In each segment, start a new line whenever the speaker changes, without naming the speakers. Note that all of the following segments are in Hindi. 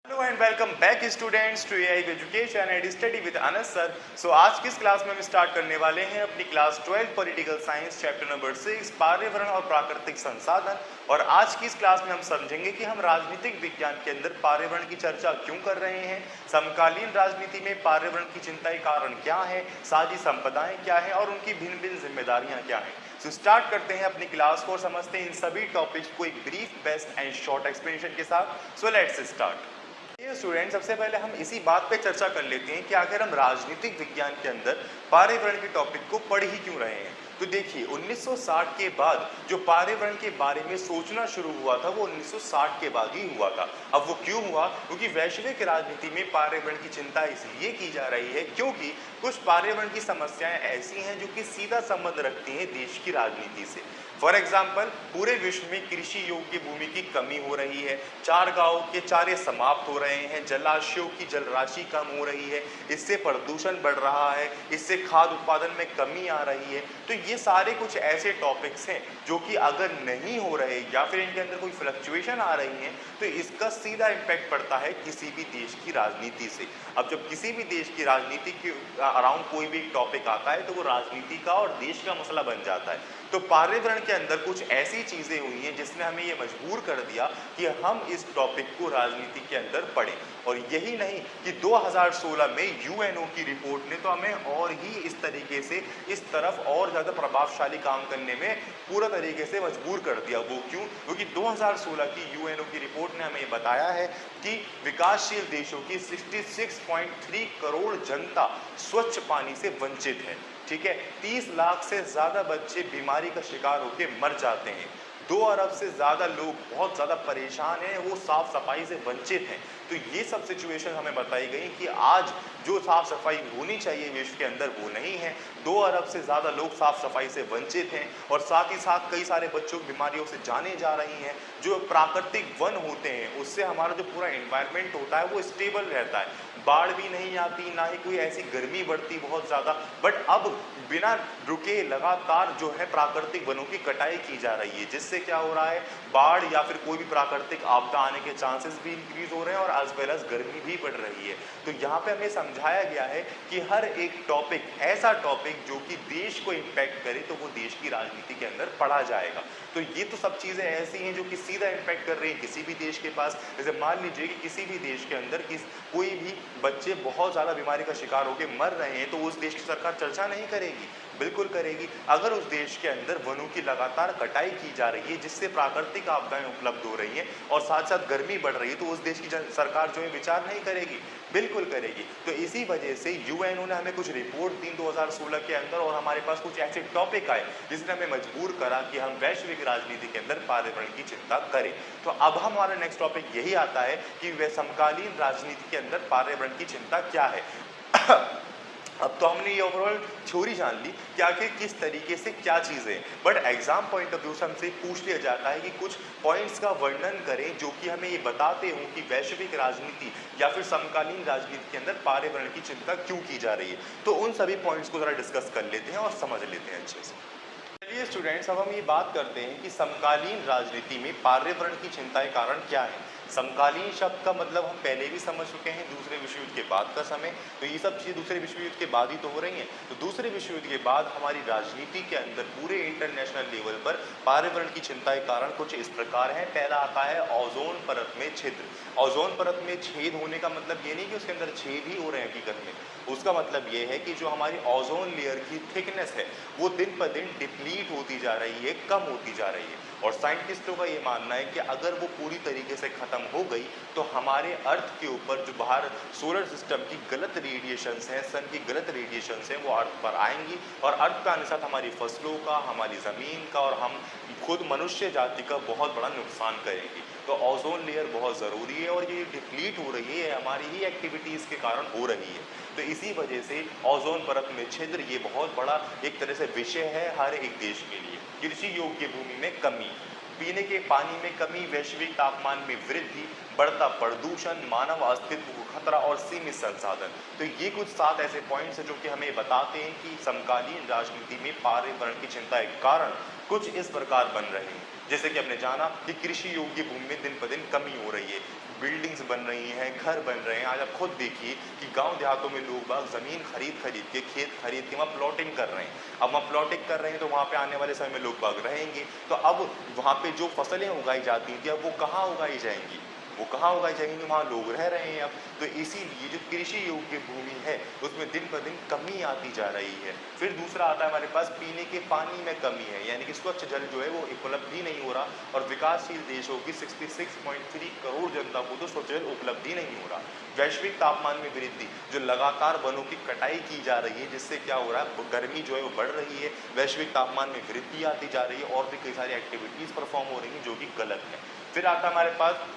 Hello and welcome back students to AI education and study with Anas sir. So आज किस क्लास में हम स्टार्ट करने वाले हैं अपनी class 12 political science chapter number 6 पर्यावरण और प्राकृतिक संसाधन। और आज की इस क्लास में हम समझेंगे कि हम राजनीतिक विज्ञान के अंदर पर्यावरण की चर्चा क्यों कर रहे हैं, समकालीन राजनीति में पर्यावरण की चिंता के कारण क्या है, साझी संपदाएं क्या है और उनकी भिन्न भिन्न जिम्मेदारियां क्या हैं। सो स्टार्ट करते हैं अपनी क्लास को और समझते हैं इन सभी टॉपिक्स को एक brief best and short explanation के साथ। So let's start. स्टूडेंट, सबसे पहले हम इसी बात पे चर्चा कर लेते हैं कि आखिर हम राजनीतिक विज्ञान के अंदर पर्यावरण के टॉपिक को पढ़ ही क्यों रहे हैं। तो देखिए 1960 के बाद जो पर्यावरण के बारे में सोचना शुरू हुआ था वो 1960 के बाद ही हुआ था। अब वो क्यों हुआ? क्योंकि वैश्विक राजनीति में पर्यावरण की चिंता इसलिए की जा रही है क्योंकि कुछ पर्यावरण की समस्याएं ऐसी हैं जो कि सीधा संबंध रखती हैं देश की राजनीति से। फॉर एग्जाम्पल, पूरे विश्व में कृषि योग्य भूमि की कमी हो रही है, चार गांवों के चारे समाप्त हो रहे हैं, जलाशयों की जल राशि कम हो रही है, इससे प्रदूषण बढ़ रहा है, इससे खाद्य उत्पादन में कमी आ रही है। तो ये सारे कुछ ऐसे टॉपिक्स हैं जो कि अगर नहीं हो रहे या फिर इनके अंदर कोई फ्लक्चुएशन आ रही है तो इसका सीधा इम्पैक्ट पड़ता है किसी भी देश की राजनीति से। अब जब किसी भी देश की राजनीति के अराउंड कोई भी टॉपिक आता है तो वो राजनीति का और देश का मसला बन जाता है। तो पर्यावरण के अंदर कुछ ऐसी चीजें हुई हैं जिसने हमें ये मजबूर कर दिया कि हम इस टॉपिक को राजनीति के अंदर पढ़ें। और यही नहीं कि 2016 में यूएनओ की रिपोर्ट ने तो हमें और ही इस तरीके से इस तरफ और ज़्यादा प्रभावशाली काम करने में पूरा तरीके से मजबूर कर दिया। वो क्यों? क्योंकि 2016 की यूएनओ की रिपोर्ट ने हमें बताया है कि विकासशील देशों की 66.3 करोड़ जनता स्वच्छ पानी से वंचित है। ठीक है, 30 लाख से ज्यादा बच्चे बीमारी का शिकार होकर मर जाते हैं, 2 अरब से ज्यादा लोग बहुत ज्यादा परेशान हैं, वो साफ सफाई से वंचित हैं। तो ये सब सिचुएशन हमें बताई गई कि आज जो साफ सफाई होनी चाहिए विश्व के अंदर वो नहीं है, 2 अरब से ज्यादा लोग साफ सफाई से वंचित हैं और साथ ही साथ कई सारे बच्चों की बीमारियों से जाने जा रही हैं। जो प्राकृतिक वन होते हैं उससे हमारा जो पूरा एनवायरनमेंट होता है वो स्टेबल रहता है, बाढ़ भी नहीं आती, ना ही कोई ऐसी गर्मी बढ़ती बहुत ज़्यादा। बट अब बिना रुके लगातार जो है प्राकृतिक वनों की कटाई की जा रही है, जिससे क्या हो रहा है, बाढ़ या फिर कोई भी प्राकृतिक आपदा आने के चांसेस भी इंक्रीज हो रहे हैं और एज वेल एज गर्मी भी बढ़ रही है। तो यहाँ पे हमें समझाया गया है कि हर एक टॉपिक ऐसा टॉपिक जो कि देश को इम्पैक्ट करे तो वो देश की राजनीति के अंदर पढ़ा जाएगा। तो ये तो सब चीज़ें ऐसी हैं जो कि सीधा इम्पैक्ट कर रही है किसी भी देश के पास। जैसे मान लीजिए कि किसी भी देश के अंदर कोई भी बच्चे बहुत ज़्यादा बीमारी का शिकार होकर मर रहे हैं तो उस देश की सरकार चर्चा नहीं करेगी? बिल्कुल करेगी। अगर उस देश के अंदर वनों की लगातार कटाई की जा रही है जिससे प्राकृतिक आपदाएं उपलब्ध हो रही हैं और साथ साथ गर्मी बढ़ रही है तो उस देश की सरकार जो है विचार नहीं करेगी? बिल्कुल करेगी। तो इसी वजह से यूएनओ ने हमें कुछ रिपोर्ट दी 2016 के अंदर और हमारे पास कुछ ऐसे टॉपिक आए जिसने हमें मजबूर करा कि हम वैश्विक राजनीति के अंदर पर्यावरण की चिंता करें। तो अब हमारा नेक्स्ट टॉपिक यही आता है कि वह समकालीन राजनीति के अंदर पर्यावरण की चिंता क्या है। अब तो हमने ये ओवरऑल थ्योरी जान ली कि आखिर किस तरीके से क्या चीज़ें हैं, but exam point of view से हमसे पूछ लिया जाता है कि कुछ पॉइंट्स का वर्णन करें जो कि हमें ये बताते हों कि वैश्विक राजनीति या फिर समकालीन राजनीति के अंदर पर्यावरण की चिंता क्यों की जा रही है। तो उन सभी पॉइंट्स को ज़रा डिस्कस कर लेते हैं और समझ लेते हैं अच्छे से। चलिए स्टूडेंट्स, अब हम ये बात करते हैं कि समकालीन राजनीति में पर्यावरण की चिंता के कारण क्या है। समकालीन शब्द का मतलब हम पहले भी समझ चुके हैं, दूसरे विश्व युद्ध के बाद का समय। तो ये सब चीज़ें दूसरे विश्व युद्ध के बाद ही तो हो रही हैं। तो दूसरे विश्व युद्ध के बाद हमारी राजनीति के अंदर पूरे इंटरनेशनल लेवल पर पर्यावरण की चिंता के कारण कुछ इस प्रकार है। पहला आता है ओजोन परत में छिद्र। ओजोन परत में छेद होने का मतलब ये नहीं कि उसके अंदर छेद ही हो रहे हैं हकीकत में, उसका मतलब ये है कि जो हमारी ओजोन लेयर की थिकनेस है वो दिन पर दिन डिप्लीट होती जा रही है, कम होती जा रही है। और साइंटिस्टों का ये मानना है कि अगर वो पूरी तरीके से खत्म हो गई तो हमारे अर्थ के ऊपर जो बाहर सोलर सिस्टम की गलत रेडिएशंस हैं, सन की गलत रेडिएशंस हैं, वो अर्थ पर आएंगी और अर्थ का आने साथ हमारी फसलों का, हमारी ज़मीन का और हम खुद मनुष्य जाति का बहुत बड़ा नुकसान करेंगी। तो ओजोन लेयर बहुत ज़रूरी है और ये डिप्लीट हो रही है, हमारी ही एक्टिविटीज़ के कारण हो रही है। तो इसी वजह से ओजोन परत में छिद्र ये बहुत बड़ा एक तरह से विषय है हर एक देश के लिए। कृषि योग्य भूमि में कमी, पीने के पानी में कमी, वैश्विक तापमान में वृद्धि, बढ़ता प्रदूषण, मानव अस्तित्व को खतरा और सीमित संसाधन। तो ये कुछ 7 ऐसे पॉइंट्स हैं जो कि हमें बताते हैं कि समकालीन राजनीति में पर्यावरण की चिंता के कारण कुछ इस प्रकार बन रहे हैं। जैसे कि हमने जाना कि कृषि योग्य भूमि में दिन पर दिन कमी हो रही है, बिल्डिंग्स बन रही हैं, घर बन रहे हैं। आज आप खुद देखिए कि गांव देहातों में लोग बाग ज़मीन खरीद के, खेत खरीद के वहाँ प्लॉटिंग कर रहे हैं। अब वहाँ प्लॉटिंग कर रहे हैं तो वहाँ पे आने वाले समय में लोग बाग रहेंगे, तो अब वहाँ पे जो फसलें उगाई जाती थी अब वो कहाँ उगाई जाएंगी, वो कहाँ उगाई जाएंगी, वहाँ लोग रह रहे हैं अब। तो इसीलिए जो कृषि योग्य भूमि है उसमें दिन ब दिन कमी आती जा रही है। फिर दूसरा आता है हमारे पास पीने के पानी में कमी है, यानी कि स्वच्छ जल जो है वो उपलब्ध ही नहीं हो रहा, और विकासशील देशों की 66.3 करोड़ जनता को तो स्वच्छ जल उपलब्ध ही नहीं हो रहा। वैश्विक तापमान में वृद्धि, जो लगातार वनों की कटाई की जा रही है जिससे क्या हो रहा है, गर्मी जो है वो बढ़ रही है, वैश्विक तापमान में वृद्धि आती जा रही है, और भी कई सारी एक्टिविटीज परफॉर्म हो रही हैं जो कि गलत है। फिर आता है हमारे पास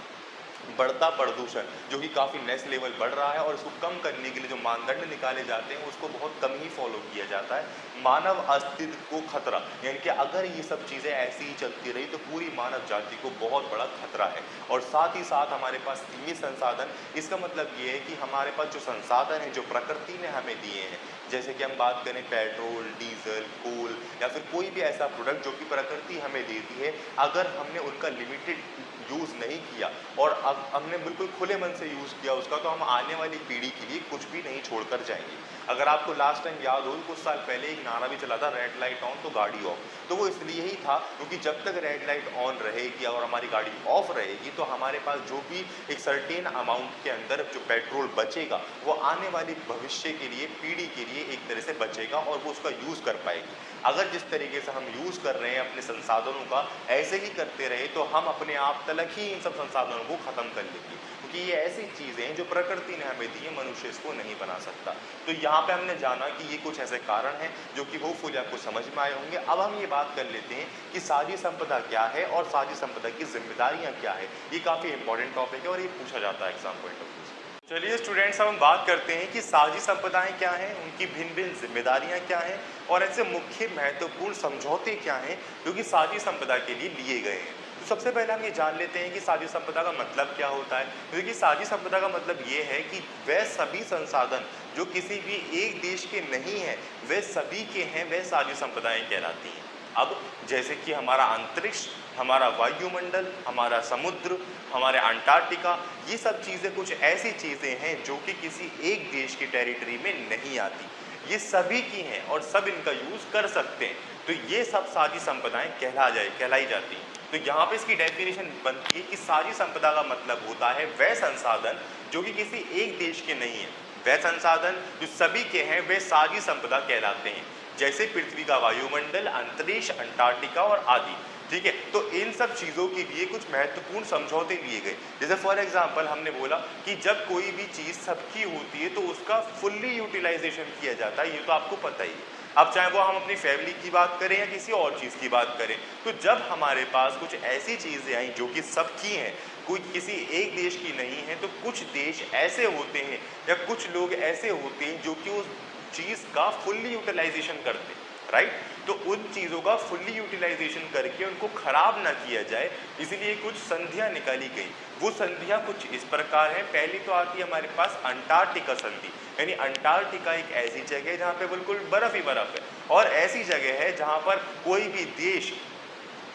बढ़ता प्रदूषण, जो कि काफ़ी नेक्स्ट लेवल बढ़ रहा है, और इसको कम करने के लिए जो मानदंड निकाले जाते हैं उसको बहुत कम ही फॉलो किया जाता है। मानव अस्तित्व को खतरा, यानी कि अगर ये सब चीज़ें ऐसी ही चलती रही तो पूरी मानव जाति को बहुत बड़ा खतरा है। और साथ ही साथ हमारे पास सीमित संसाधन, इसका मतलब ये है कि हमारे पास जो संसाधन है जो प्रकृति ने हमें दिए हैं, जैसे कि हम बात करें पेट्रोल, डीजल, कोल या फिर कोई भी ऐसा प्रोडक्ट जो कि प्रकृति हमें देती है, अगर हमने उनका लिमिटेड यूज़ नहीं किया और अब हमने बिल्कुल खुले मन से यूज़ किया उसका, तो हम आने वाली पीढ़ी के लिए कुछ भी नहीं छोड़कर जाएंगे। अगर आपको लास्ट टाइम याद हो, कुछ साल पहले एक नारा भी चला था, रेड लाइट ऑन तो गाड़ी ऑफ। तो वो इसलिए ही था क्योंकि जब तक रेड लाइट ऑन रहेगी और हमारी गाड़ी ऑफ रहेगी तो हमारे पास जो भी एक सर्टेन अमाउंट के अंदर जो पेट्रोल बचेगा वो आने वाली भविष्य के लिए, पीढ़ी के लिए एक तरह से बचेगा और वो उसका यूज़ कर पाएगी। अगर जिस तरीके से हम यूज़ कर रहे हैं अपने संसाधनों का ऐसे ही करते रहे तो हम अपने आप तलक ही इन सब संसाधनों को ख़त्म कर लेंगे, क्योंकि ये ऐसी चीज़ें हैं जो प्रकृति ने हमें दी है, मनुष्य इसको नहीं बना सकता। तो यहाँ पे हमने जाना कि ये कुछ ऐसे कारण हैं जो कि होपफुली आपको समझ में आए होंगे। अब हम ये बात कर लेते हैं कि साझी संपदा क्या है और साझी संपदा की जिम्मेदारियाँ क्या है। ये काफ़ी इंपॉर्टेंट टॉपिक है और ये पूछा जाता है एग्जाम पॉइंट ऑफ व्यू से। चलिए स्टूडेंट्स, हम बात करते हैं कि साझी संपदाएं क्या हैं, उनकी भिन्न भिन्न जिम्मेदारियां क्या हैं और ऐसे मुख्य महत्वपूर्ण समझौते क्या हैं जो कि साझी संपदा के लिए लिए गए हैं। तो सबसे पहले हम ये जान लेते हैं कि साझी संपदा का मतलब क्या होता है। क्योंकि साझी संपदा का मतलब ये है कि वह सभी संसाधन जो किसी भी एक देश के नहीं है, वे सभी के हैं, वह साझी संपदाएं कहलाती हैं। अब जैसे कि हमारा अंतरिक्ष, हमारा वायुमंडल, हमारा समुद्र, हमारे अंटार्कटिका, ये सब चीज़ें कुछ ऐसी चीज़ें हैं जो कि किसी एक देश की टेरिटरी में नहीं आती, ये सभी की हैं और सब इनका यूज़ कर सकते हैं। तो ये सब साझी संपदाएं कहलाई जाती हैं। तो यहाँ पे इसकी डेफिनेशन बनती है कि साझी संपदा का मतलब होता है वह संसाधन जो कि किसी एक देश के नहीं है, वह संसाधन जो सभी के हैं वे साझी संपदा कहलाते हैं। जैसे पृथ्वी का वायुमंडल, अंतरिक्ष, अंटार्कटिका और आदि। ठीक है, तो इन सब चीज़ों के लिए कुछ महत्वपूर्ण समझौते लिए गए। जैसे फॉर एग्जांपल हमने बोला कि जब कोई भी चीज़ सबकी होती है तो उसका फुल्ली यूटिलाइजेशन किया जाता है, ये तो आपको पता ही है। अब चाहे वो हम अपनी फैमिली की बात करें या किसी और चीज़ की बात करें, तो जब हमारे पास कुछ ऐसी चीज़ें आई जो कि सबकी हैं, कोई किसी एक देश की नहीं है, तो कुछ देश ऐसे होते हैं या कुछ लोग ऐसे होते हैं जो कि उस चीज़ का फुल्ली यूटिलाइजेशन करते हैं, राइट। तो उन चीज़ों का फुल्ली यूटिलाइजेशन करके उनको खराब ना किया जाए, इसलिए कुछ संधियाँ निकाली गई। वो संधियाँ कुछ इस प्रकार हैं। पहली तो आती है हमारे पास अंटार्कटिका संधि, यानी अंटार्कटिका एक ऐसी जगह है जहाँ पे बिल्कुल बर्फ़ ही बर्फ़ है, और ऐसी जगह है जहाँ पर कोई भी देश,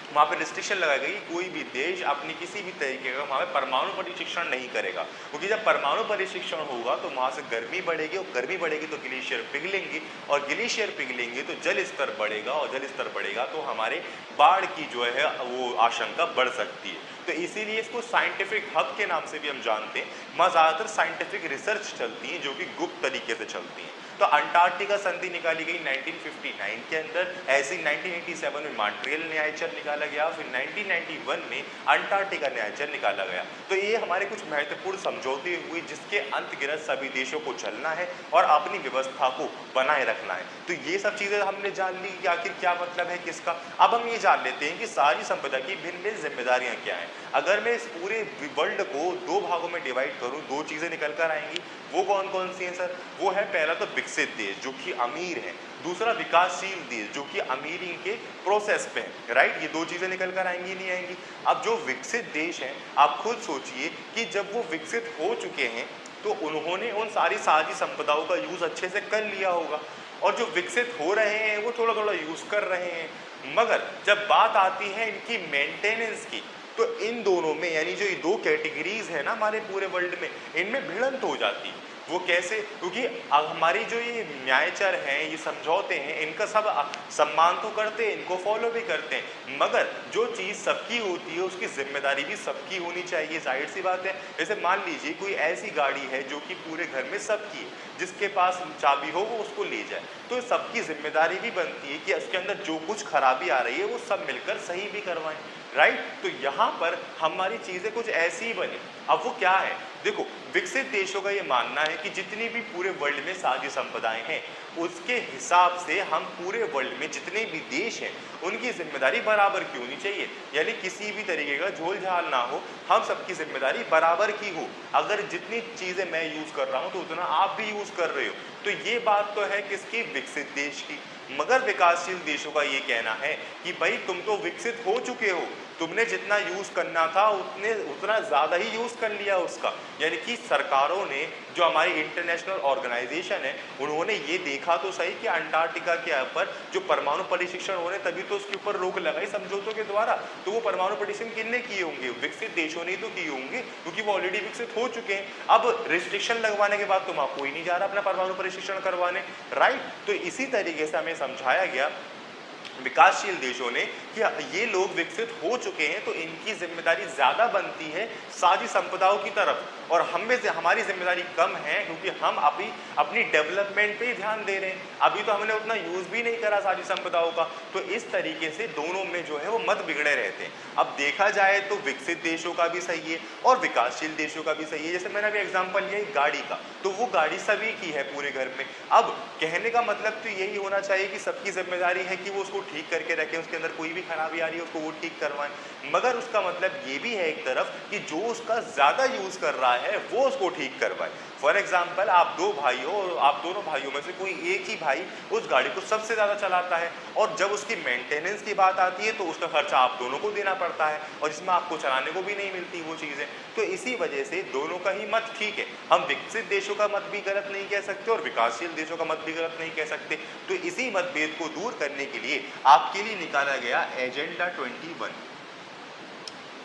वहाँ पे रिस्ट्रिक्शन लगाई गई, कोई भी देश अपनी किसी भी तरीके का वहाँ पे परमाणु परीक्षण नहीं करेगा, क्योंकि जब परमाणु परीक्षण होगा तो वहाँ से गर्मी बढ़ेगी, और गर्मी बढ़ेगी तो ग्लेशियर पिघलेंगे, और ग्लेशियर पिघलेंगे तो जल स्तर बढ़ेगा, और जल स्तर बढ़ेगा तो हमारे बाढ़ की जो है वो आशंका बढ़ सकती है। तो इसीलिए इसको साइंटिफिक हब के नाम से भी हम जानते हैं। वहाँ ज़्यादातर साइंटिफिक रिसर्च चलती है जो कि गुप्त तरीके से चलती हैं। तो अंटार्कटिका संधि निकाली गई 1959 के अंदर, ऐसे 1987 में मॉन्ट्रियल न्यायचर निकाला गया, फिर 1991 में अंटार्कटिका न्यायचर निकाला गया। तो ये हमारे कुछ महत्वपूर्ण समझौते हुए जिसके अंतर्गत सभी देशों को चलना है और अपनी व्यवस्था को बनाए रखना है। तो ये सब चीज़ें हमने जान ली कि आखिर क्या मतलब है किसका। अब हम ये जान लेते हैं कि साझी संपदा की भिन्न भिन्न जिम्मेदारियाँ क्या हैं। अगर मैं इस पूरे वर्ल्ड को दो भागों में डिवाइड करूँ, दो चीज़ें निकल कर आएंगी। वो कौन कौन सी हैं सर? वो है पहला तो विकसित देश जो कि अमीर है, दूसरा विकासशील देश जो कि अमीरी के प्रोसेस पे है, राइट। ये दो चीज़ें निकल कर आएंगी नहीं आएंगी। अब जो विकसित देश हैं, आप खुद सोचिए कि जब वो विकसित हो चुके हैं तो उन्होंने उन सारी साझी संपदाओं का यूज़ अच्छे से कर लिया होगा, और जो विकसित हो रहे हैं वो थोड़ा थोड़ा यूज़ कर रहे हैं। मगर जब बात आती है इनकी मेंटेनेंस की, तो इन दोनों में यानी जो ये दो कैटेगरीज है ना हमारे पूरे वर्ल्ड में, इनमें भिड़ंत हो जाती है। वो कैसे? क्योंकि हमारी जो ये न्यायचर हैं, ये समझौते हैं, इनका सब सम्मान तो करते हैं, इनको फॉलो भी करते हैं, मगर जो चीज़ सबकी होती है उसकी जिम्मेदारी भी सबकी होनी चाहिए। जाहिर सी बात है। जैसे मान लीजिए कोई ऐसी गाड़ी है जो कि पूरे घर में सबकी है, जिसके पास चाबी हो वो उसको ले जाए, तो सबकी जिम्मेदारी भी बनती है कि उसके अंदर जो कुछ खराबी आ रही है वो सब मिलकर सही भी करवाएं, राइट। तो यहाँ पर हमारी चीज़ें कुछ ऐसी ही बनी। अब वो क्या है? देखो, विकसित देशों का ये मानना है कि जितनी भी पूरे वर्ल्ड में साझी संपदाएं हैं, उसके हिसाब से हम पूरे वर्ल्ड में जितने भी देश हैं उनकी जिम्मेदारी बराबर की होनी चाहिए। यानी किसी भी तरीके का झोल झाल ना हो, हम सबकी जिम्मेदारी बराबर की हो। अगर जितनी चीज़ें मैं यूज़ कर रहा हूँ तो उतना आप भी यूज़ कर रहे हो। तो ये बात तो है किसकी? विकसित देश की। मगर विकासशील देशों का ये कहना है कि भाई तुम तो विकसित हो चुके हो, तुमने जितना यूज़ करना था उतना ज़्यादा ही यूज़ कर लिया उसका। यानी कि सरकारों ने, जो हमारी इंटरनेशनल ऑर्गेनाइजेशन है, उन्होंने ये देखा तो सही कि अंटार्कटिका के ऊपर जो परमाणु परीक्षण हो रहे, तभी तो उसके ऊपर रोक लगाई समझौतों के द्वारा। तो वो परमाणु परीक्षण किसने किए होंगे? विकसित देशों ने तो किए होंगे, क्योंकि वो ऑलरेडी विकसित हो चुके हैं। अब रिस्ट्रिक्शन लगवाने के बाद तो वहाँ कोई नहीं जा रहा अपना परमाणु परीक्षण करवाने, राइट। तो इसी तरीके से हमें समझाया गया विकासशील देशों ने कि ये लोग विकसित हो चुके हैं तो इनकी जिम्मेदारी ज़्यादा बनती है साझी संपदाओं की तरफ, और हमें से हमारी जिम्मेदारी कम है क्योंकि हम अभी अपनी डेवलपमेंट पे ही ध्यान दे रहे हैं। अभी तो हमने उतना यूज़ भी नहीं करा साझी संपदाओं का। तो इस तरीके से दोनों में जो है वो मत बिगड़े रहते हैं। अब देखा जाए तो विकसित देशों का भी सही है और विकासशील देशों का भी सही है। जैसे मैंने अभी एग्जाम्पल लिया गाड़ी का, तो वो गाड़ी सभी की है पूरे घर में। अब कहने का मतलब तो यही होना चाहिए कि सबकी जिम्मेदारी है कि वो उसको ठीक करके रखें, उसके अंदर कोई भी खराबी आ रही है उसको वो ठीक करवाएं। मगर उसका मतलब ये भी है एक तरफ कि जो उसका ज़्यादा यूज़ कर रहा है वो उसको ठीक करवाए। फॉर एग्जाम्पल, आप दो भाई हो और आप दोनों भाइयों में से कोई एक ही भाई उस गाड़ी को सबसे ज़्यादा चलाता है, और जब उसकी मेंटेनेंस की बात आती है तो उसका खर्चा आप दोनों को देना पड़ता है, और इसमें आपको चलाने को भी नहीं मिलती वो चीज़ें। तो इसी वजह से दोनों का ही मत ठीक है। हम विकसित देशों का मत भी गलत नहीं कह सकते और विकासशील देशों का मत भी गलत नहीं कह सकते। तो इसी मतभेद को दूर करने के लिए आपके लिए निकाला गया एजेंडा 21।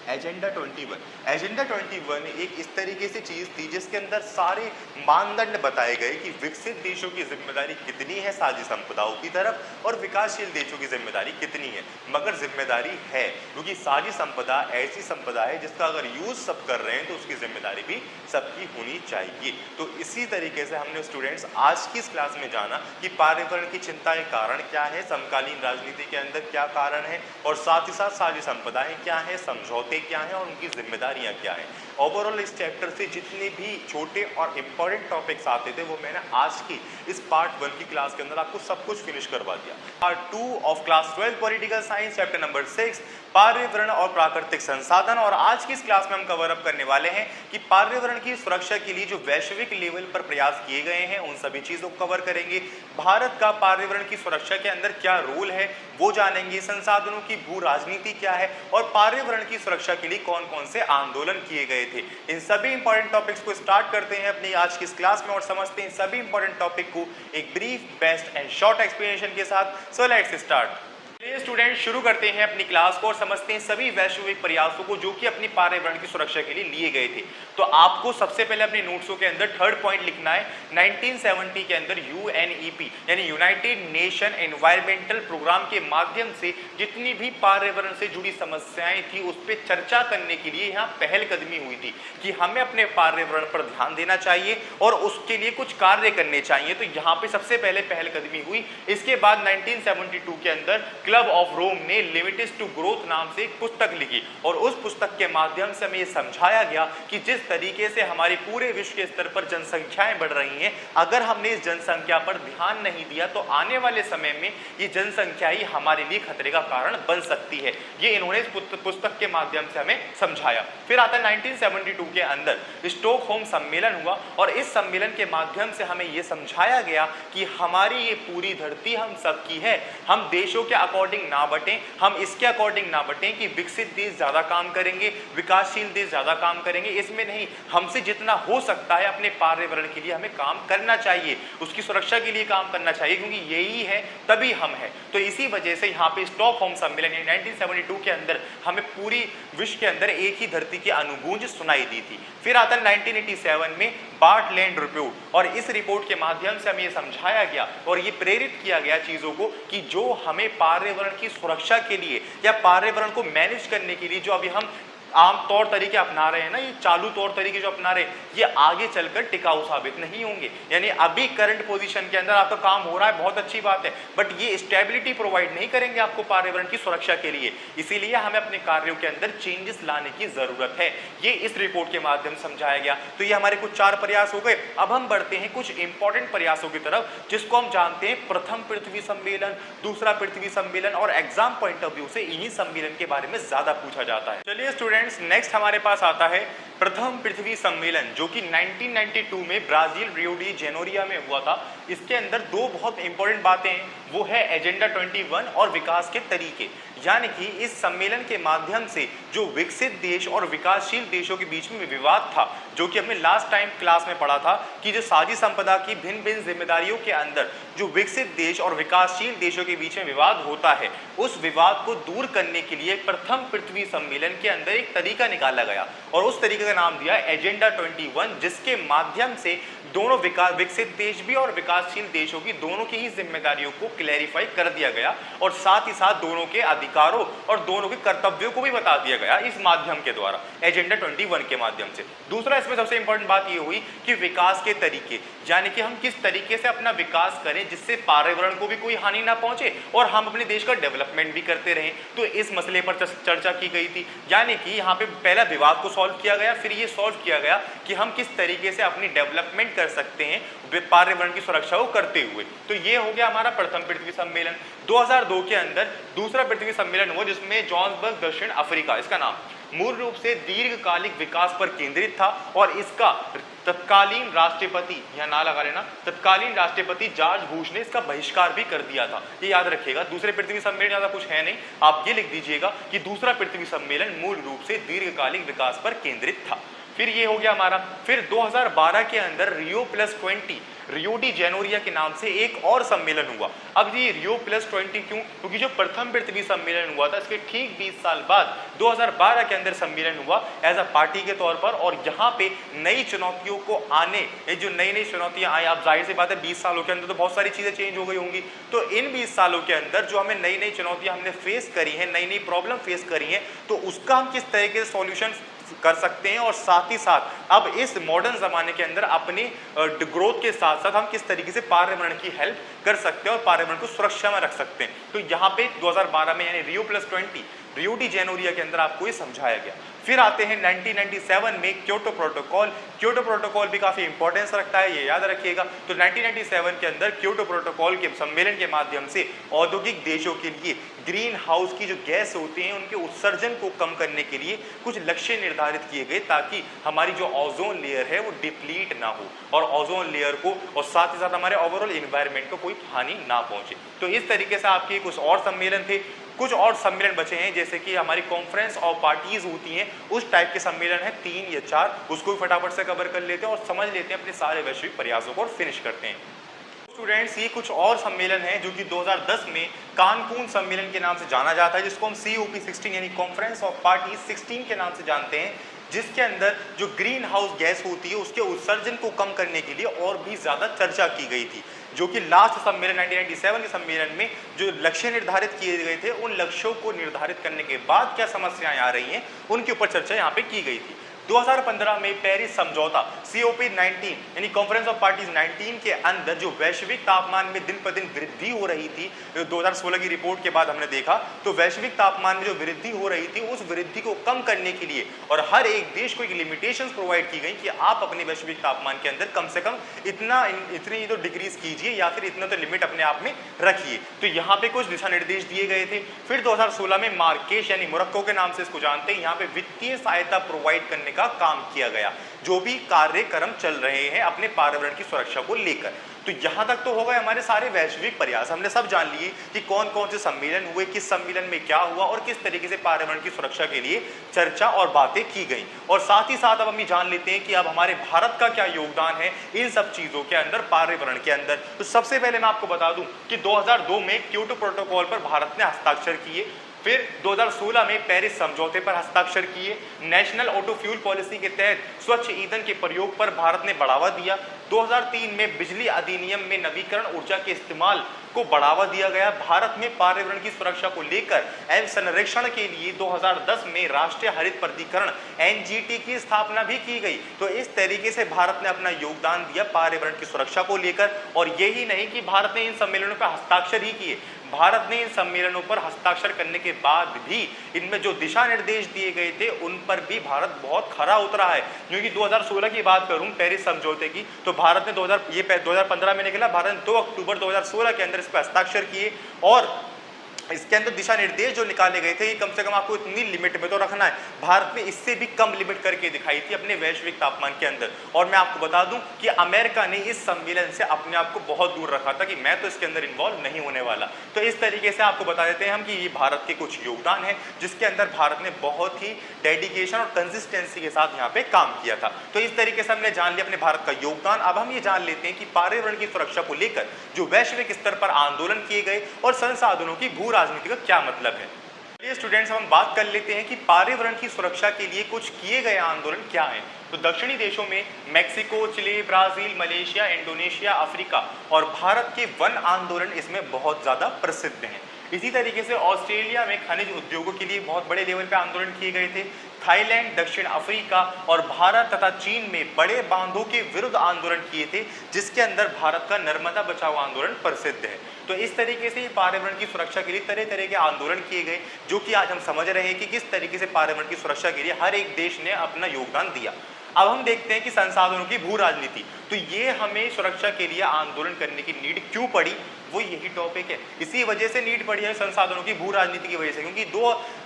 एजेंडा 21 एक इस तरीके से चीज़ थी जिसके अंदर सारे मानदंड बताए गए कि विकसित देशों की जिम्मेदारी कितनी है साझी संपदाओं की तरफ और विकासशील देशों की जिम्मेदारी कितनी है। मगर जिम्मेदारी है, क्योंकि साझी संपदा ऐसी संपदा है जिसका अगर यूज़ सब कर रहे हैं तो उसकी जिम्मेदारी भी सबकी होनी चाहिए। तो इसी तरीके से हमने स्टूडेंट्स आज की इस क्लास में जाना कि पर्यावरण की चिंता के कारण क्या है, समकालीन राजनीति के अंदर क्या कारण है, और साथ ही साथ साझी संपदाएं क्या है, समझौते क्या है और उनकी जिम्मेदारियां क्या है। ओवरऑल इस चैप्टर से जितने भी छोटे और इंपॉर्टेंट टॉपिक्स आते थे वो मैंने आज की इस पार्ट 1 की क्लास के अंदर आपको सब कुछ फिनिश करवा दिया। Part 2 of class 12 political science chapter number 6 पर्यावरण और प्राकृतिक संसाधन। और आज की इस क्लास में हम कवर अप करने वाले हैं कि पर्यावरण की सुरक्षा के लिए जो वैश्विक लेवल पर प्रयास किए गए हैं उन सभी चीजों को कवर करेंगे। भारत का पर्यावरण की सुरक्षा के अंदर क्या रोल है वो जानेंगे, संसाधनों की भू राजनीति क्या है और पर्यावरण की सुरक्षा के लिए कौन कौन से आंदोलन किए गए थे। इन सभी इंपॉर्टेंट टॉपिक्स को स्टार्ट करते हैं अपनी आज की इस क्लास में और समझते हैं सभी इंपॉर्टेंट टॉपिक को एक brief, best and short explanation के साथ। So let's start. स्टूडेंट शुरू करते हैं अपनी क्लास को और समझते हैं सभी वैश्विक प्रयासों को जो कि अपनी पर्यावरण की सुरक्षा के लिए लिए गए थे। तो आपको सबसे पहले अपने नोट्सों के अंदर थर्ड पॉइंट लिखना है। 1970 के अंदर यूएनईपी यानी यूनाइटेड नेशन एनवायरमेंटल प्रोग्राम के माध्यम से जितनी भी पर्यावरण से जुड़ी समस्याएं थी उस पर चर्चा करने के लिए यहाँ पहलकदमी हुई थी कि हमें अपने पर्यावरण पर ध्यान देना चाहिए और उसके लिए कुछ कार्य करने चाहिए। तो यहाँ पे सबसे पहले पहलकदमी हुई। इसके बाद 1972 के अंदर क्लब ऑफ रोम ने लिमिट्स टू ग्रोथ नाम से एक पुस्तक लिखी और उस पुस्तक के माध्यम से हमें यह समझाया गया कि जिस तरीके से हमारे पूरे विश्व के स्तर पर जनसंख्याएं बढ़ रही हैं, अगर हमने इस जनसंख्या पर ध्यान नहीं दिया तो आने वाले समय में ये जनसंख्या ही हमारे लिए खतरे का कारण बन सकती है। ये इन्होंने इस पुस्तक के माध्यम से हमें समझाया। फिर आता है 1972 के अंदर स्टॉकहोम सम्मेलन हुआ और इस सम्मेलन के माध्यम से हमें यह समझाया गया कि हमारी ये पूरी धरती हम सबकी है, हम देशों के अकॉर्डिंग ना बटें, हम इसके अकॉर्डिंग ना बटें कि विकसित देश ज़्यादा काम करेंगे, विकासशील देश ज़्यादा काम करेंगे, इसमें नहीं। हमसे जितना हो सकता है अपने पर्यावरण के लिए हमें काम करना चाहिए, उसकी सुरक्षा के लिए काम करना चाहिए, क्योंकि यही है तभी हम हैं। तो इसी वजह से यहाँ पे स्टॉकहोम सम्मेलन 1972 के अंदर हमें पूरी विश्व के अंदर एक ही धरती की अनुगूंज सुनाई दी थी। फिर आता है 1987 में बार्टलैंड रिपोर्ट, और इस रिपोर्ट के माध्यम से हमें ये समझाया गया और ये प्रेरित किया गया चीज़ों को कि जो हमें पर्यावरण की सुरक्षा के लिए या पर्यावरण को मैनेज करने के लिए जो अभी हम आम तौर तरीके अपना रहे हैं ना, ये चालू तौर तरीके जो अपना रहे हैं, ये आगे चलकर टिकाऊ साबित नहीं होंगे। यानी अभी करंट पोजीशन के अंदर आपका काम हो रहा है, बहुत अच्छी बात है, बट ये स्टेबिलिटी प्रोवाइड नहीं करेंगे आपको पर्यावरण की सुरक्षा के लिए। इसीलिए हमें अपने कार्यों के अंदर चेंजेस लाने की जरूरत है। ये इस रिपोर्ट के माध्यम से समझाया गया। तो ये हमारे कुछ 4 प्रयास हो गए। अब हम बढ़ते हैं कुछ इंपॉर्टेंट प्रयासों की तरफ, जिसको हम जानते हैं प्रथम पृथ्वी सम्मेलन, दूसरा पृथ्वी सम्मेलन, और एग्जाम पॉइंट ऑफ व्यू से इन्हीं सम्मेलन के बारे में ज्यादा पूछा जाता है। चलिए स्टूडेंट, नेक्स्ट हमारे पास आता है प्रथम पृथ्वी सम्मेलन, जो कि 1992 में ब्राजील रियो डी जेनेरियो में हुआ था। इसके अंदर 2 बहुत इंपॉर्टेंट बातें हैं, वो है एजेंडा 21 और विकास के तरीके। यानी कि इस सम्मेलन के माध्यम से जो विकसित देश और विकासशील देशों के बीच में विवाद था, जो कि हमने लास्ट टाइम क्लास में पढ़ा था कि जो साझी संपदा की भिन्न भिन्न जिम्मेदारियों के अंदर जो विकसित देश और विकासशील देशों के बीच में विवाद होता है, उस विवाद को दूर करने के लिए प्रथम पृथ्वी सम्मेलन के अंदर एक तरीका निकाला गया और उस तरीके का नाम दिया एजेंडा 21, जिसके माध्यम से दोनों विकसित देश भी और विकासशील देशों की दोनों की ही जिम्मेदारियों को क्लैरिफाई कर दिया गया और साथ ही साथ दोनों के अधिकारों और दोनों के कर्तव्यों को भी बता दिया गया इस माध्यम के द्वारा, एजेंडा 21 के माध्यम से। दूसरा इसमें सबसे इंपॉर्टेंट बात ये हुई कि विकास के तरीके, यानी कि हम किस तरीके से अपना विकास करें जिससे पर्यावरण को भी कोई हानि ना पहुंचे और हम अपने देश का डेवलपमेंट भी करते रहें। तो इस मसले पर चर्चा की गई थी। यानी कि यहाँ पे पहला विवाद को सॉल्व किया गया, फिर ये सॉल्व किया गया कि हम किस तरीके से अपनी डेवलपमेंट कर सकते हैं पर्यावरण की सुरक्षा को करते हुए। तो ये हो गया हमारा प्रथम पृथ्वी सम्मेलन। 2002 के अंदर दूसरा पृथ्वी सम्मेलन हुआ, जिसमें जोहान्सबर्ग दक्षिण अफ्रीका, इसका नाम मूल रूप से दीर्घकालिक विकास पर केंद्रित था और इसका तत्कालीन राष्ट्रपति, यहाँ ना लगा लेना, तत्कालीन राष्ट्रपति जॉर्ज बुश ने इसका बहिष्कार भी कर दिया था। ये याद रखिएगा। दूसरे पृथ्वी सम्मेलन ज़्यादा कुछ है नहीं, आप ये लिख दीजिएगा कि दूसरा पृथ्वी सम्मेलन मूल रूप से दीर्घकालिक विकास पर केंद्रित था। फिर ये हो गया हमारा। फिर 2012 के अंदर रियो+20 रियो डी जेनेरियो के नाम से एक और सम्मेलन हुआ। अब ये रियो+20 क्यों? क्योंकि जो प्रथम पृथ्वी सम्मेलन हुआ था इसके ठीक 20 साल बाद 2012 के अंदर सम्मेलन हुआ एज अ पार्टी के तौर पर, और यहाँ पे नई चुनौतियों को आने, ये जो नई नई चुनौतियां आई, आप जाहिर सी बात है 20 सालों के अंदर तो बहुत सारी चीजें चेंज हो गई होंगी। तो इन 20 सालों के अंदर जो हमें नई नई चुनौतियां हमने फेस करी हैं, नई नई प्रॉब्लम फेस करी हैं, तो उसका हम किस तरीके से सॉल्यूशन कर सकते हैं और साथ ही साथ अब इस मॉडर्न जमाने के अंदर अपनी ग्रोथ के साथ साथ हम किस तरीके से पर्यावरण की हेल्प कर सकते हैं और पर्यावरण को सुरक्षा में रख सकते हैं। तो यहाँ पे 2012 में यानी रियो+20 रियो डी जेनेरियो के अंदर आपको ये समझाया गया। फिर आते हैं 1997 में क्योटो प्रोटोकॉल। क्योटो प्रोटोकॉल भी काफी इंपॉर्टेंस रखता है, ये याद रखिएगा। तो 1997 के अंदर क्योटो प्रोटोकॉल के सम्मेलन के माध्यम से औद्योगिक देशों के लिए ग्रीन हाउस की जो गैस होती हैं उनके उत्सर्जन को कम करने के लिए कुछ लक्ष्य निर्धारित किए गए, ताकि हमारी जो ओजोन लेयर है वो डिप्लीट ना हो और ओजोन लेयर को और साथ ही साथ हमारे ओवरऑल इन्वायरमेंट को कोई हानि ना पहुंचे। तो इस तरीके से आपके कुछ और सम्मेलन थे। कुछ और सम्मेलन बचे हैं, जैसे कि हमारी कॉन्फ्रेंस ऑफ पार्टीज होती हैं, उस टाइप के सम्मेलन है 3 या 4, उसको भी फटाफट से कवर कर लेते हैं और समझ लेते हैं अपने सारे वैश्विक प्रयासों को और फिनिश करते हैं। स्टूडेंट्स, ये कुछ और सम्मेलन है जो कि 2010 में कानकून सम्मेलन के नाम से जाना जाता है, जिसको हम COP16 यानी कॉन्फ्रेंस ऑफ पार्टीज 16 के नाम से जानते हैं, जिसके अंदर जो ग्रीन हाउस गैस होती है उसके उत्सर्जन को कम करने के लिए और भी ज़्यादा चर्चा की गई थी। जो कि लास्ट सम्मेलन 1997 के सम्मेलन में जो लक्ष्य निर्धारित किए गए थे, उन लक्ष्यों को निर्धारित करने के बाद क्या समस्याएं आ रही हैं उनके ऊपर चर्चा यहाँ पे की गई थी। 2015 में पेरिस समझौता COP19 यानी कॉन्फ्रेंस ऑफ पार्टीज 19 के अंदर जो वैश्विक तापमान में दिन पर दिन वृद्धि हो रही थी, 2016 की रिपोर्ट के बाद हमने देखा तो वैश्विक तापमान में जो वृद्धि हो रही थी उस वृद्धि को कम करने के लिए और हर एक देश को एक लिमिटेशंस प्रोवाइड की गई कि आप अपने वैश्विक तापमान के अंदर कम से कम इतनी तो डिक्रीज कीजिए या फिर इतना तो लिमिट अपने आप में रखिए। तो यहाँ पे कुछ दिशा निर्देश दिए गए थे। फिर 2016 में मार्केश यानी मोरक्को के नाम से इसको जानते हैं, यहाँ पे वित्तीय सहायता प्रोवाइड करने का काम किया गया, जो भी कार्यक्रम चल रहे हैं अपने पर्यावरण की सुरक्षा को लेकर। तो यहाँ तक तो हो गए हमारे सारे वैश्विक प्रयास, हमने सब जान लिए कि कौन कौन से सम्मेलन हुए, किस सम्मेलन में क्या हुआ और किस तरीके से पर्यावरण की सुरक्षा के लिए चर्चा और बातें की गई। और साथ ही साथ अब हम ये जान लेते हैं कि अब हमारे भारत का क्या योगदान है इन सब चीजों के अंदर, पर्यावरण के अंदर। तो सबसे पहले मैं आपको बता दूं कि 2002 में क्योटो प्रोटोकॉल पर भारत ने हस्ताक्षर किए, फिर 2016 में पेरिस समझौते पर हस्ताक्षर किए, नेशनल ऑटो फ्यूल पॉलिसी के तहत स्वच्छ ईंधन के प्रयोग पर भारत ने बढ़ावा दिया, 2003 में बिजली अधिनियम में नवीकरण ऊर्जा के इस्तेमाल को बढ़ावा दिया गया, भारत में पर्यावरण की सुरक्षा को लेकर एवं संरक्षण के लिए 2010 में राष्ट्रीय हरित प्राधिकरण एनजीटी की स्थापना भी की गई। तो इस तरीके से भारत ने अपना योगदान दिया पर्यावरण की सुरक्षा को लेकर। और यही नहीं कि भारत ने इन सम्मेलनों पर हस्ताक्षर ही किए, भारत ने इन सम्मेलनों पर हस्ताक्षर करने के बाद भी इनमें जो दिशा निर्देश दिए गए थे उन पर भी भारत बहुत खरा उतरा है। क्योंकि 2016 की बात करूं पेरिस समझौते की, तो भारत ने 2015 में निकला, भारत ने 2 अक्टूबर 2016 के अंदर इस पर हस्ताक्षर किए और इसके अंदर दिशा निर्देश जो निकाले गए थे कि कम से कम आपको इतनी लिमिट में तो रखना है। भारत ने इससे भी कम लिमिट करके दिखाई थी अपने वैश्विक तापमान के अंदर। और मैं आपको बता दूं कि अमेरिका ने इस सम्मेलन से अपने आप को बहुत दूर रखा था कि मैं तो इसके अंदर इन्वॉल्व नहीं होने वाला। तो इस तरीके से आपको बता देते हैं हम कि ये भारत के कुछ योगदान है जिसके अंदर भारत ने बहुत ही डेडिकेशन और कंसिस्टेंसी के साथ यहाँ पे काम किया था। तो इस तरीके से हमने जान लिया अपने भारत का योगदान। अब हम ये जान लेते हैं कि पर्यावरण की सुरक्षा को लेकर जो वैश्विक स्तर पर आंदोलन किए गए और संसाधनों की भू राजनीति का क्या मतलब है। चलिए स्टूडेंट्स, हम बात कर लेते हैं कि पर्यावरण की सुरक्षा के लिए कुछ किए गए आंदोलन क्या हैं। तो दक्षिणी देशों में Mexico, Chile, Brazil, Malaysia, Indonesia, Africa और भारत के वन आंदोलन इसमें बहुत ज्यादा प्रसिद्ध हैं। इसी तरीके से ऑस्ट्रेलिया में खनिज उद्योगों के लिए बहुत बड़े लेवल पे आंदोलन किए गए थे। थाईलैंड, दक्षिण अफ्रीका और भारत तथा चीन में बड़े बांधों के विरुद्ध आंदोलन किए थे, जिसके अंदर भारत का नर्मदा बचाओ आंदोलन प्रसिद्ध है। तो इस तरीके से पर्यावरण की सुरक्षा के लिए तरह तरह के आंदोलन किए गए, जो कि आज हम समझ रहे हैं कि किस तरीके से पर्यावरण की सुरक्षा के लिए हर एक देश ने अपना योगदान दिया। अब हम देखते हैं कि संसाधनों की भू राजनीति, तो ये हमें सुरक्षा के लिए आंदोलन करने की नीड क्यों पड़ी, वो यही टॉपिक है। इसी वजह से नीड पड़ी है संसाधनों की भू राजनीति की वजह से, क्योंकि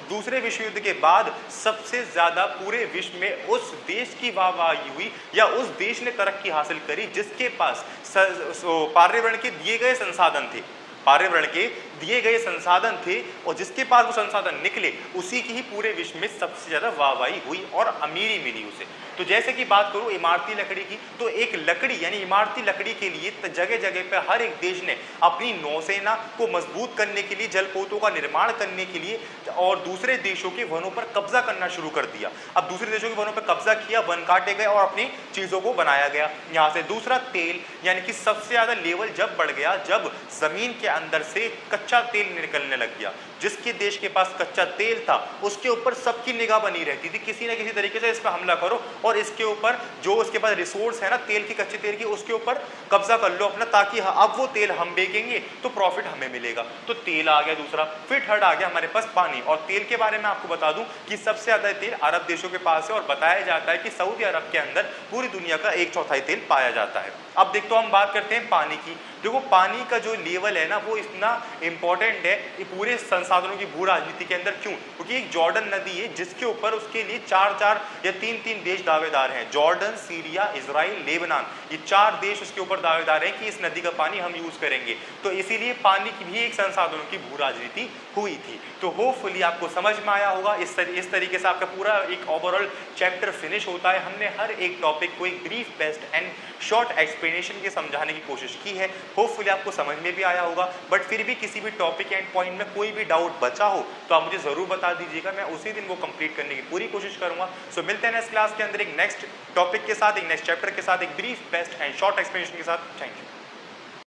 दूसरे विश्व युद्ध के बाद सबसे ज्यादा पूरे विश्व में उस देश की वाहवाही हुई या उस देश ने तरक्की हासिल करी जिसके पास पर्यावरण के दिए गए संसाधन थे, पर्यावरण के दिए गए संसाधन थे और जिसके पास वो संसाधन निकले उसी की ही पूरे विश्व में सबसे ज्यादा वाहवाही हुई और अमीरी मिली उसे। तो जैसे कि बात करूं इमारती लकड़ी की, तो एक लकड़ी यानी इमारती लकड़ी के लिए जगह जगह पे हर एक देश ने अपनी नौसेना को मजबूत करने के लिए, जलपोतों का निर्माण करने के लिए और दूसरे देशों के वनों पर कब्जा करना शुरू कर दिया। अब दूसरे देशों के वनों पर कब्जा किया, वन काटे गए और अपनी चीजों को बनाया गया। यहाँ से दूसरा तेल, यानी कि सबसे ज्यादा लेवल जब बढ़ गया जब जमीन के अंदर से कच्चा तेल निकलने लग गया। जिसके देश के पास कच्चा तेल था उसके ऊपर सबकी निगाह बनी रहती थी, किसी न किसी तरीके से इस पर हमला करो और इसके ऊपर जो उसके पास रिसोर्स है ना तेल की, कच्चे तेल की, उसके ऊपर कब्जा कर लो अपना, ताकि अब वो तेल हम बेचेंगे तो प्रॉफिट हमें मिलेगा। तो तेल आ गया दूसरा, फिर थर्ड आ गया हमारे पास पानी। और तेल के बारे में आपको बता दूं कि सबसे ज्यादा तेल अरब देशों के पास है और बताया जाता है कि सऊदी अरब के अंदर पूरी दुनिया का 1/4 तेल पाया जाता है। अब देखो हम बात करते हैं पानी की। देखो पानी का जो लेवल है ना वो इतना इंपॉर्टेंट है ये पूरे संसाधनों की भू राजनीति के अंदर। क्यों? क्योंकि एक जॉर्डन नदी है जिसके ऊपर उसके लिए 4 या 3 देश दावेदार हैं, जॉर्डन, सीरिया, इजराइल, लेबनान, ये 4 देश उसके ऊपर दावेदार हैं कि इस नदी का पानी हम यूज करेंगे। तो इसीलिए पानी की भी एक संसाधनों की भू राजनीति हुई थी। तो होपफुली आपको समझ में आया होगा। इस तरीके से आपका पूरा एक ओवरऑल चैप्टर फिनिश होता है। हमने हर एक टॉपिक को एक brief, best and short explanation के समझाने की कोशिश की है। होपफुली आपको समझ में भी आया होगा। बट फिर भी किसी भी टॉपिक एंड पॉइंट में कोई भी डाउट बचा हो तो आप मुझे जरूर बता दीजिएगा, मैं उसी दिन वो कंप्लीट करने की पूरी कोशिश करूंगा। सो मिलते हैं नेक्स्ट क्लास के अंदर एक नेक्स्ट टॉपिक के साथ, एक नेक्स्ट चैप्टर के साथ, एक brief, best and short explanation के साथ। Thank you.